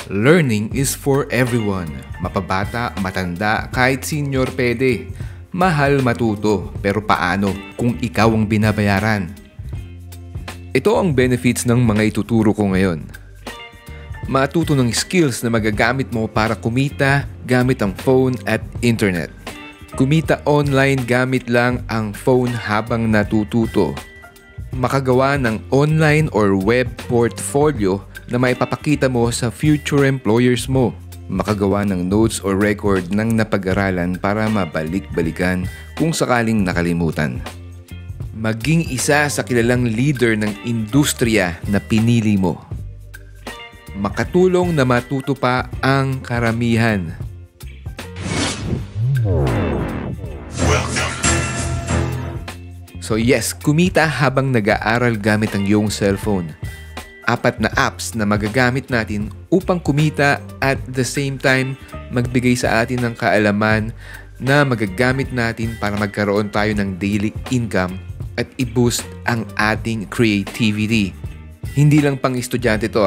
Learning is for everyone. Mapabata, matanda, kahit senior pwede. Mahal matuto, pero paano kung ikaw ang binabayaran? Ito ang benefits ng mga ituturo ko ngayon. Matuto ng skills na magagamit mo para kumita gamit ang phone at internet. Kumita online gamit lang ang phone habang natututo. Makagawa ng online or web portfolio na maipapakita mo sa future employers mo. Makagawa ng notes or record ng napag-aralan para mabalik-balikan kung sakaling nakalimutan. Maging isa sa kilalang leader ng industriya na pinili mo. Makatulong na matuto pa ang karamihan. So yes, kumita habang nag-aaral gamit ang iyong cellphone. 4 na apps na magagamit natin upang kumita at the same time magbigay sa atin ng kaalaman na magagamit natin para magkaroon tayo ng daily income at i-boost ang ating creativity. Hindi lang pang estudyante to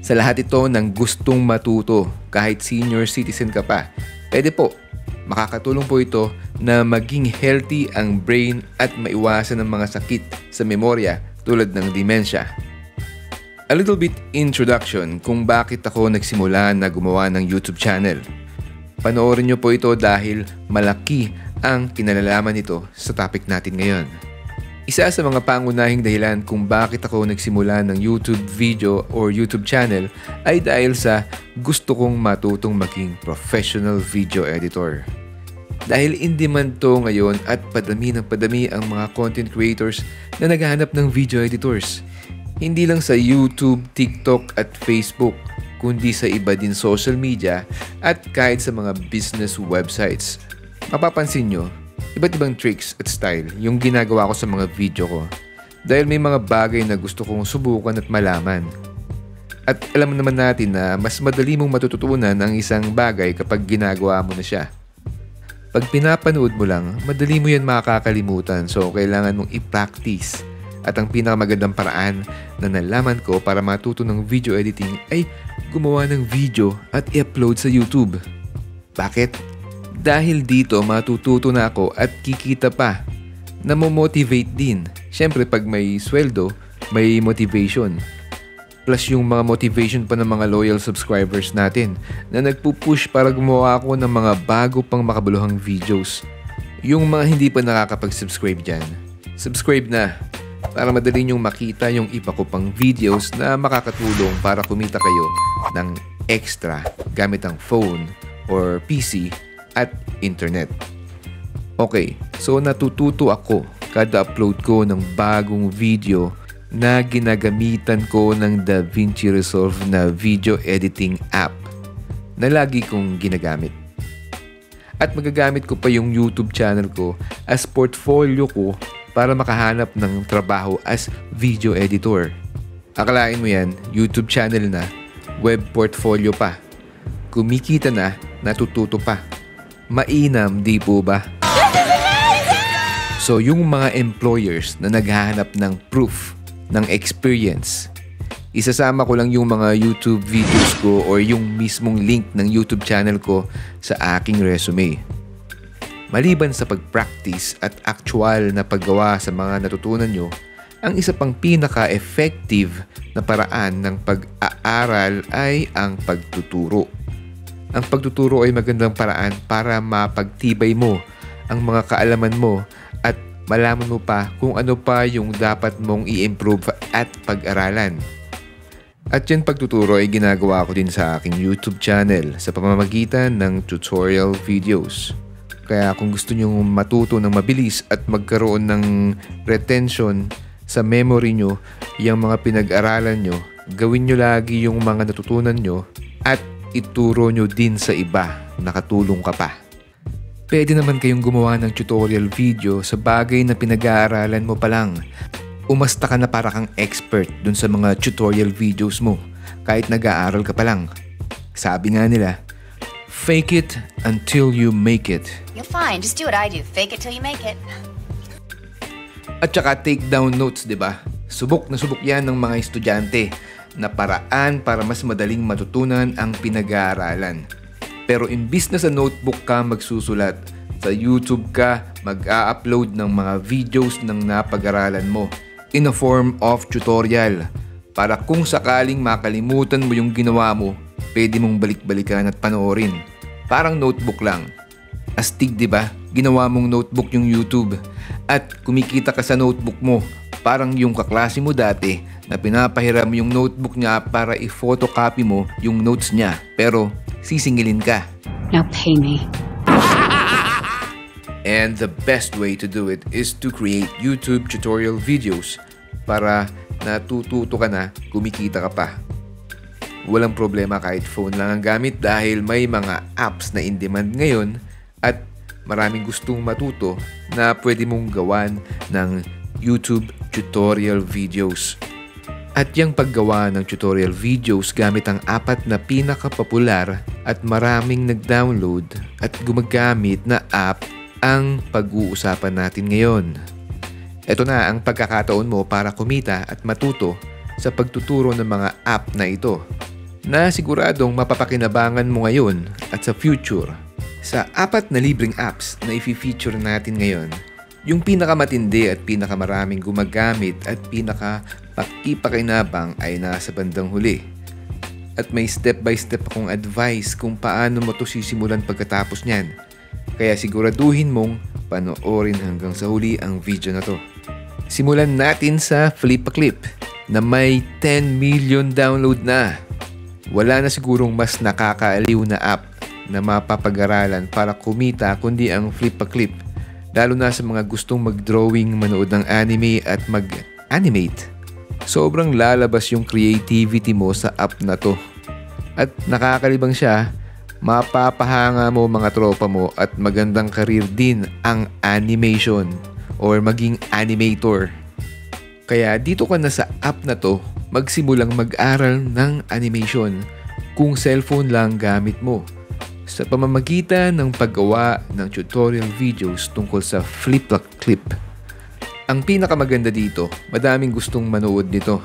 Sa lahat ito ng gustong matuto, kahit senior citizen ka pa. Pwede po. Makakatulong po ito na maging healthy ang brain at maiwasan ng mga sakit sa memorya tulad ng dementia. A little bit introduction kung bakit ako nagsimula na gumawa ng YouTube channel. Panoorin niyo po ito dahil malaki ang kinalalaman nito sa topic natin ngayon. Isa sa mga pangunahing dahilan kung bakit ako nagsimula ng YouTube video or YouTube channel ay dahil sa gusto kong matutong maging professional video editor. Dahil in demand to ngayon at padami ng padami ang mga content creators na naghahanap ng video editors. Hindi lang sa YouTube, TikTok at Facebook, kundi sa iba din social media at kahit sa mga business websites. Mapapansin nyo, iba't ibang tricks at style yung ginagawa ko sa mga video ko dahil may mga bagay na gusto kong subukan at malaman. At alam naman natin na mas madali mong matututunan ang isang bagay kapag ginagawa mo na siya. Pag pinapanood mo lang, madali mo yan makakalimutan, so kailangan mong i-practice. At ang pinakamagandang paraan na nalaman ko para matuto ng video editing ay gumawa ng video at i-upload sa YouTube. Bakit? Dahil dito matututo na ako at kikita pa. Namomotivate din. Siyempre pag may sweldo, may motivation. Plus yung mga motivation pa ng mga loyal subscribers natin na nagpupush para gumawa ako ng mga bago pang makabuluhang videos. Yung mga hindi pa nakakapag-subscribe dyan, subscribe na para madali nyong makita yung iba ko pang videos na makakatulong para kumita kayo ng extra gamit ang phone or PC at internet. Okay, so natututo ako kada upload ko ng bagong video na ginagamitan ko ng DaVinci Resolve na video editing app na lagi kong ginagamit. At magagamit ko pa yung YouTube channel ko as portfolio ko para makahanap ng trabaho as video editor. Akalain mo yan, YouTube channel na, web portfolio pa. Kumikita na, natututo pa. Mainam, di po ba? So yung mga employers na naghahanap ng proof ng experience, isasama ko lang yung mga YouTube videos ko or yung mismong link ng YouTube channel ko sa aking resume. Maliban sa pag-practice at actual na paggawa sa mga natutunan nyo, ang isa pang pinaka-effective na paraan ng pag-aaral ay ang pagtuturo. Ang pagtuturo ay magandang paraan para mapagtibay mo ang mga kaalaman mo at malaman mo pa kung ano pa yung dapat mong i-improve at pag-aralan. At yan pagtuturo ay ginagawa ko din sa aking YouTube channel sa pamamagitan ng tutorial videos. Kaya kung gusto nyo matuto ng mabilis at magkaroon ng retention sa memory nyo, yung mga pinag-aralan nyo, gawin nyo lagi yung mga natutunan nyo at ituro nyo din sa iba, nakatulong ka pa. Pwede naman kayong gumawa ng tutorial video sa bagay na pinag-aaralan mo pa lang. Umasta ka na para kang expert dun sa mga tutorial videos mo kahit nag-aaral ka pa lang. Sabi nga nila, fake it until you make it. You'll find. Just do what I do. Fake it till you make it. At saka take down notes, di ba? Subok na subok yan ng mga estudyante na paraan para mas madaling matutunan ang pinag-aaralan. Pero imbis na sa notebook ka magsusulat, sa YouTube ka mag-a-upload ng mga videos ng napag-aralan mo in a form of tutorial para kung sakaling makalimutan mo yung ginawa mo, pwede mong balik-balikan at panoorin. Parang notebook lang. Astig, di ba? Ginawa mong notebook yung YouTube at kumikita ka sa notebook mo. Parang yung kaklase mo dati na pinapahiram yung notebook niya para i-photocopy mo yung notes niya pero sisingilin ka. Now pay me. And the best way to do it is to create YouTube tutorial videos para natututo ka na, kumikita ka pa. Walang problema kahit phone lang ang gamit dahil may mga apps na in demand ngayon at maraming gustong matuto na pwede mong gawan ng YouTube tutorial videos. At yung paggawa ng tutorial videos gamit ang 4 na pinakapopular at maraming nag-download at gumagamit na app ang pag-uusapan natin ngayon. Ito na ang pagkakataon mo para kumita at matuto sa pagtuturo ng mga app na ito na siguradong mapapakinabangan mo ngayon at sa future. Sa 4 na libreng apps na i-feature natin ngayon, yung pinakamatindi at pinakamaraming gumagamit at pinakapakipakinabang ay nasa bandang huli. At may step-by-step akong advice kung paano mo ito sisimulan pagkatapos niyan. Kaya siguraduhin mong panoorin hanggang sa huli ang video na to. Simulan natin sa Flip-a-Clip na may 10 million download na. Wala na sigurong mas nakakaaliw na app na mapapag-aralan para kumita kundi ang Flip-a-Clip. Lalo na sa mga gustong mag-drawing, manood ng anime at mag-animate. Sobrang lalabas yung creativity mo sa app na to. At nakakalibang siya, mapapahanga mo mga tropa mo at magandang karir din ang animation or maging animator. Kaya dito ka na sa app na to magsimulang mag-aral ng animation kung cellphone lang gamit mo sa pamamagitan ng paggawa ng tutorial videos tungkol sa Flip-a-Clip. Ang pinakamaganda dito, madaming gustong manood nito.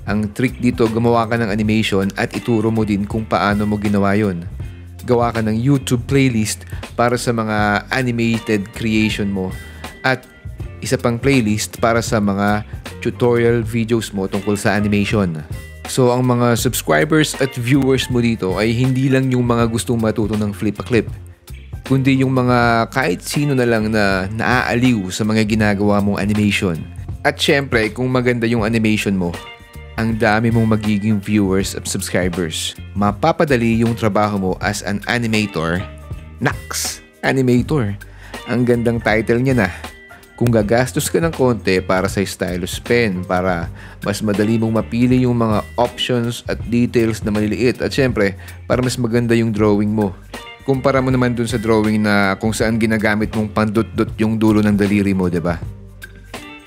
Ang trick dito, gumawa ka ng animation at ituro mo din kung paano mo ginawa yon. Gawa ka ng YouTube playlist para sa mga animated creation mo at isa pang playlist para sa mga tutorial videos mo tungkol sa animation. So ang mga subscribers at viewers mo dito ay hindi lang yung mga gustong matuto ng Flip-a-Clip, kundi yung mga kahit sino na lang na naaaliw sa mga ginagawa mong animation. At syempre, kung maganda yung animation mo, ang dami mong magiging viewers at subscribers. Mapapadali yung trabaho mo as an animator. Naks! Animator. Ang gandang title niya na. Kung gagastos ka ng konti para sa stylus pen para mas madali mong mapili yung mga options at details na maliliit at syempre para mas maganda yung drawing mo. Kumpara mo naman dun sa drawing na kung saan ginagamit mong pandot-dot yung dulo ng daliri mo, diba?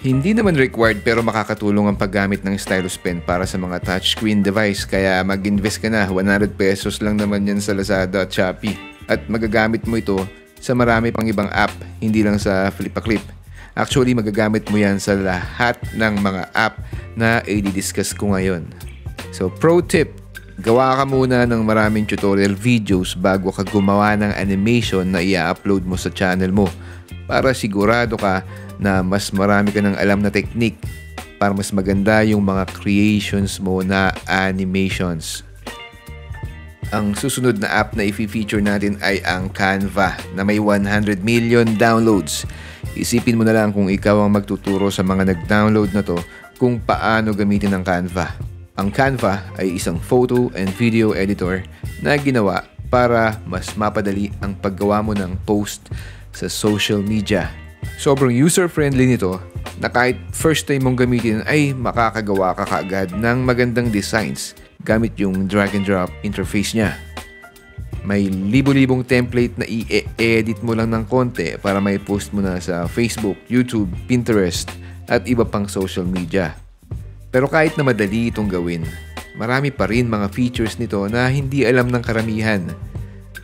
Hindi naman required pero makakatulong ang paggamit ng stylus pen para sa mga touchscreen device kaya mag-invest ka na. 100 pesos lang naman yan sa Lazada at Shopee. At magagamit mo ito sa marami pang ibang app, hindi lang sa Flip-a-Clip. Actually, magagamit mo yan sa lahat ng mga app na i-discuss ko ngayon. So, pro tip, gawa ka muna ng maraming tutorial videos bago ka gumawa ng animation na i-upload mo sa channel mo para sigurado ka na mas marami ka ng alam na technique para mas maganda yung mga creations mo na animations. Ang susunod na app na i-feature natin ay ang Canva na may 100 million downloads. Isipin mo na lang kung ikaw ang magtuturo sa mga nag-download na to kung paano gamitin ang Canva. Ang Canva ay isang photo and video editor na ginawa para mas mapadali ang paggawa mo ng post sa social media. Sobrang user-friendly nito na kahit first time mong gamitin ay makakagawa ka kaagad ng magandang designs gamit yung drag and drop interface niya. May libo-libong template na i-edit mo lang ng konti para may post mo na sa Facebook, YouTube, Pinterest at iba pang social media. Pero kahit na madali itong gawin, marami pa rin mga features nito na hindi alam ng karamihan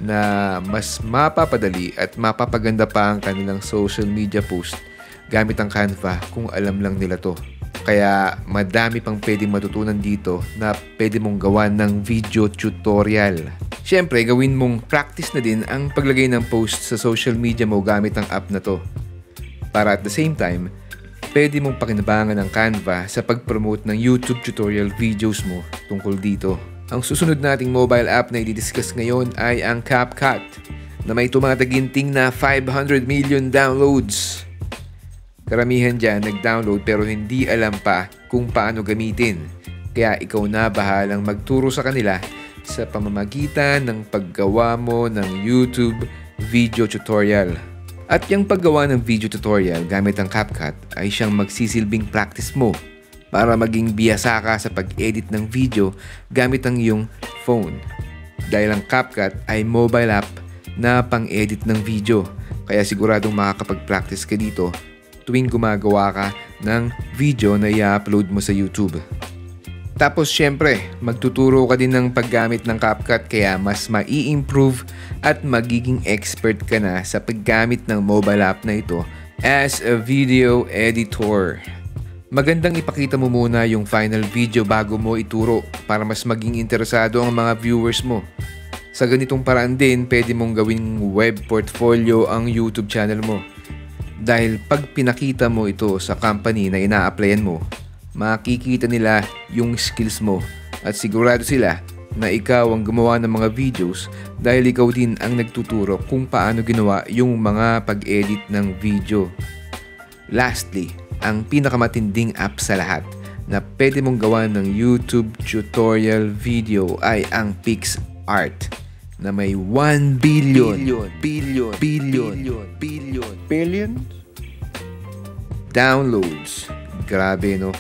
na mas mapapadali at mapapaganda pa ang kanilang social media post gamit ang Canva kung alam lang nila to. Kaya madami pang pwedeng matutunan dito na pwede mong gawa ng video tutorial. Siyempre, gawin mong practice na din ang paglagay ng post sa social media mo gamit ang app na to. Para at the same time, pwede mong pakinabangan ng Canva sa pag-promote ng YouTube tutorial videos mo tungkol dito. Ang susunod nating mobile app na i-discuss ngayon ay ang CapCut na may tumataginting na 500 million downloads. Karamihan dyan nag-download pero hindi alam pa kung paano gamitin. Kaya ikaw na bahalang magturo sa kanila sa pamamagitan ng paggawa mo ng YouTube video tutorial. At yung paggawa ng video tutorial gamit ang CapCut ay siyang magsisilbing practice mo para maging biyasa ka sa pag-edit ng video gamit ang iyong phone. Dahil ang CapCut ay mobile app na pang-edit ng video, kaya siguradong makakapag-practice ka dito tuwing gumagawa ka ng video na i-upload mo sa YouTube. Tapos syempre, magtuturo ka din ng paggamit ng CapCut kaya mas mai-improve at magiging expert ka na sa paggamit ng mobile app na ito as a video editor. Magandang ipakita mo muna yung final video bago mo ituro para mas maging interesado ang mga viewers mo. Sa ganitong paraan din, pwede mong gawing web portfolio ang YouTube channel mo. Dahil pag pinakita mo ito sa company na ina-applyan mo, makikita nila yung skills mo at sigurado sila na ikaw ang gumawa ng mga videos dahil ikaw din ang nagtuturo kung paano ginawa yung mga pag-edit ng video. Lastly, ang pinakamatinding app sa lahat na pwede mong gawa ng YouTube tutorial video ay ang PicsArt na may 1 billion downloads. Grabe, no?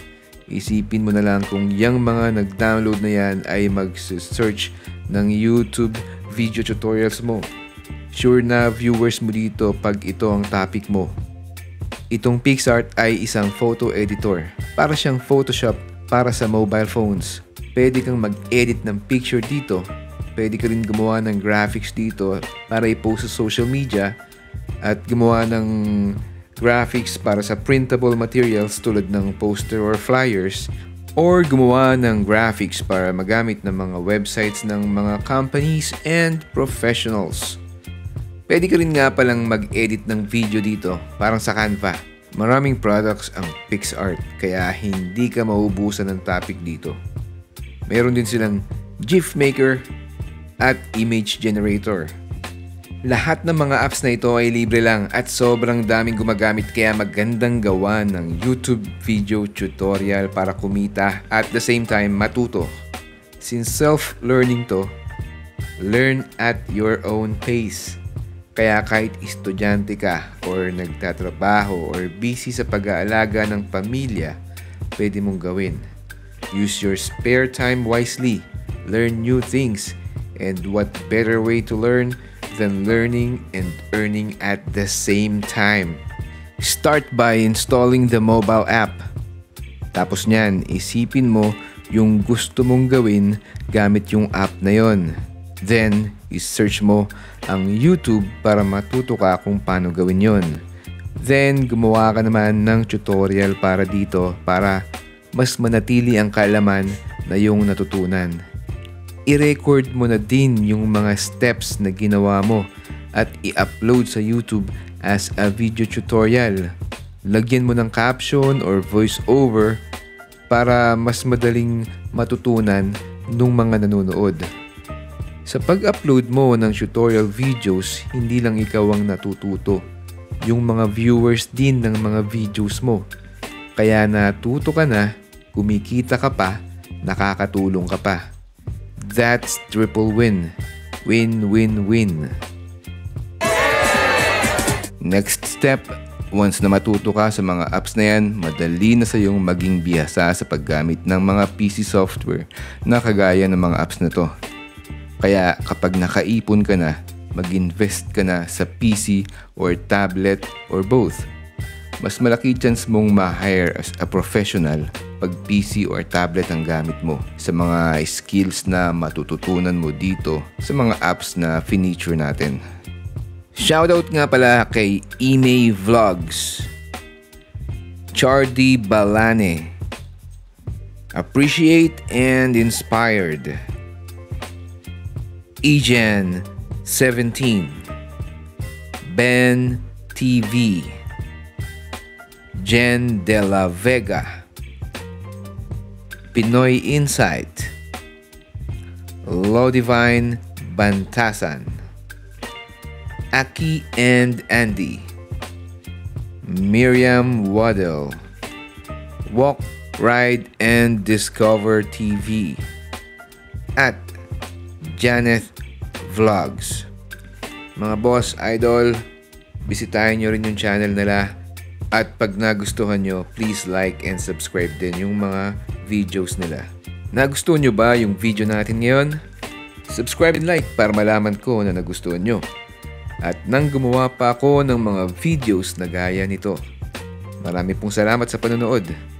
Isipin mo na lang kung yung mga nag-download na yan ay mag-search ng YouTube video tutorials mo. Sure na viewers mo dito pag ito ang topic mo. Itong PicsArt ay isang photo editor. Para siyang Photoshop para sa mobile phones. Pwede kang mag-edit ng picture dito. Pwede ka rin gumawa ng graphics dito para i-post sa social media at gumawa ng graphics para sa printable materials tulad ng poster or flyers or gumawa ng graphics para magamit ng mga websites ng mga companies and professionals. Pwede ka rin nga palang mag-edit ng video dito parang sa Canva. Maraming products ang PicsArt kaya hindi ka maubusan ng topic dito. Meron din silang GIF Maker at Image Generator. Lahat ng mga apps na ito ay libre lang at sobrang daming gumagamit kaya magandang gawa ng YouTube video tutorial para kumita at the same time matuto. Since self-learning to, learn at your own pace. Kaya kahit estudyante ka or nagtatrabaho or busy sa pag-aalaga ng pamilya, pwede mong gawin. Use your spare time wisely, learn new things, and what better way to learn than learning and earning at the same time. Start by installing the mobile app. Tapos niyan, isipin mo yung gusto mong gawin gamit yung app na yon. Then, i-search mo ang YouTube para matuto ka kung paano gawin yon. Then, gumawa ka naman ng tutorial para dito para mas manatili ang kaalaman na yung natutunan. I-record mo na din yung mga steps na ginawa mo at i-upload sa YouTube as a video tutorial. Lagyan mo ng caption or voice-over para mas madaling matutunan ng mga nanonood. Sa pag-upload mo ng tutorial videos, hindi lang ikaw ang natututo. Yung mga viewers din ng mga videos mo. Kaya natuto ka na, kumikita ka pa, nakakatulong ka pa. That's triple win. Win-win-win. Next step, once na matuto ka sa mga apps na yan, madali na sa iyong maging bihasa sa paggamit ng mga PC software na kagaya ng mga apps na to. Kaya kapag nakaipon ka na, mag-invest ka na sa PC or tablet or both. Mas malaki chance mong ma-hire as a professional pag PC or tablet ang gamit mo sa mga skills na matututunan mo dito sa mga apps na feature natin. Shoutout nga pala kay Ime Vlogs, Chardy Balane, Appreciate and Inspired. Egen 17. Ben TV. Jen De La Vega. Pinoy Insight. Lodivine Bantasan. Aki and Andy. Miriam Waddell. Walk, Ride, and Discover TV. At Janeth Vlogs. Mga boss, idol, bisitahin nyo rin yung channel nila. At pag nagustuhan nyo, please like and subscribe din yung mga videos nila. Nagustuhan nyo ba yung video natin ngayon? Subscribe and like para malaman ko na nagustuhan nyo. At nang gumawa pa ako ng mga videos na gaya nito. Marami pong salamat sa panonood.